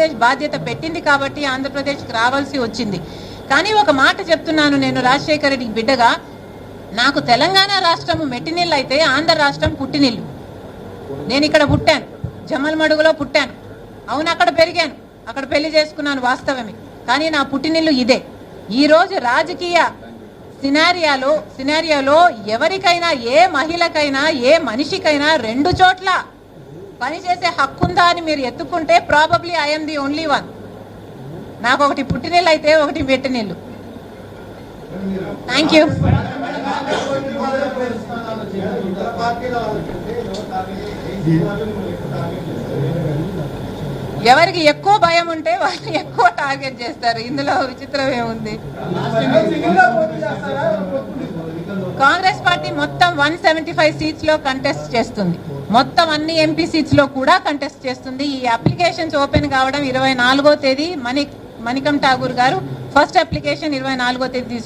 ఆంధ్రప్రదేశ్ బాధ్యత పెట్టింది కాబట్టి ఆంధ్రప్రదేశ్కి రావాల్సి వచ్చింది. కానీ ఒక మాట చెప్తున్నాను, నేను రాజశేఖర రెడ్డికి బిడ్డగా, నాకు తెలంగాణ రాష్ట్రం మెట్టినిల్లు అయితే ఆంధ్ర రాష్ట్రం పుట్టినిల్లు. నేను ఇక్కడ పుట్టాను, జమ్మలమడుగులో పుట్టాను, అవును అక్కడ పెరిగాను, అక్కడ పెళ్లి చేసుకున్నాను, వాస్తవమే. కానీ నా పుట్టినిల్లు ఇదే. ఈరోజు రాజకీయ సినారియాలో ఎవరికైనా, ఏ మహిళకైనా, ఏ మనిషికైనా 2 చోట్ల పనిచేసే హక్కుందా అని మీరు ఎత్తుకుంటే probably I'm the only one. నాకు ఒకటి పుట్టినిల్లు అయితే ఒకటి మెట్టినిల్లు. Thank you. ఎవరికి ఎక్కువ భయం ఉంటే వాళ్ళు ఎక్కువ టార్గెట్ చేస్తారు. ఇందులో విచిత్రం ఏముంది? కాంగ్రెస్ పార్టీ మొత్తం 175 సీట్స్ లో కంటెస్ట్ చేస్తుంది. మొత్తం అన్ని ఎంపీ సీట్స్ లో కూడా కంటెస్ట్ చేస్తుంది. ఈ అప్లికేషన్స్ ఓపెన్ కావడం 24వ తేదీ. మణికం ఠాగూర్ గారు ఫస్ట్ అప్లికేషన్ 24వ తేదీ